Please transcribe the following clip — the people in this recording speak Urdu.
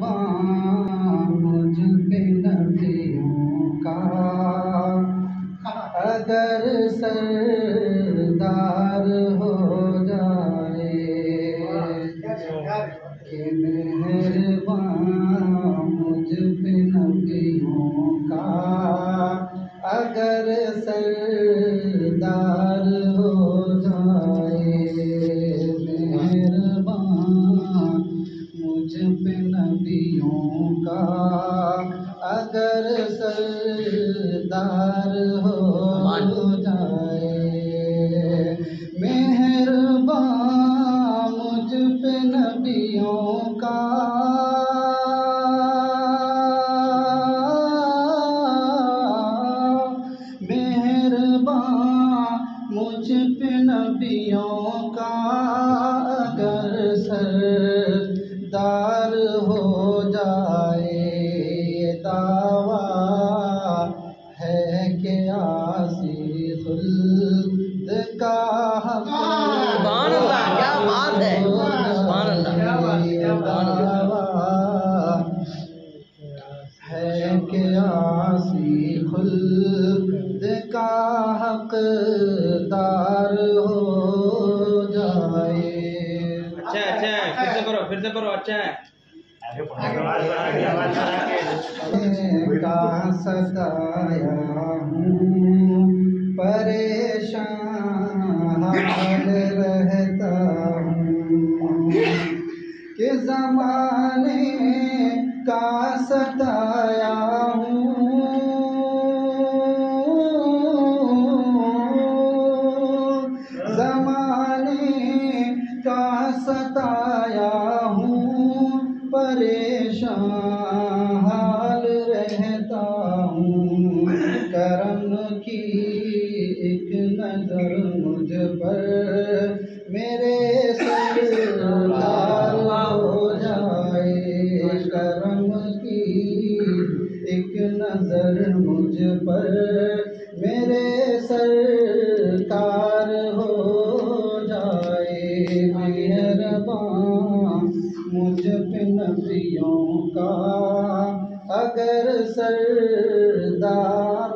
مہربان مجھ پہ نبیوں کا اگر سردار ہو جائے کہ مہربان مجھ پہ نبیوں کا اگر سردار ہو جائے مہربان مجھ پہ نبیوں کا اگر سردار ہو جائے مہربان مجھ پہ نبیوں کا مہربان مجھ پہ نبیوں کا اگر سردار ہو جائے یہ دعویٰ ہے کہ عاصی خلد کا حق سبحان اللہ، کیا بات ہے، سبحان اللہ، یہ دعویٰ ہے کہ عاصی خلد کا حقدار ہو جائے اچھا پھر سے کرو اچھا ہے کا ستایا ہوں پریشان حال رہتا ہوں کہ زمانے کا ستایا ہوں زمانے کا ستایا ہوں پریشان حال رہتا ہوں کرم کی ایک نظر مجھ پر میرے سردار ہو جائے کرم کی ایک نظر مجھ پر میرے سرکار ہو جائے مہربان مجھ پہ نبیوں کا اگر سردار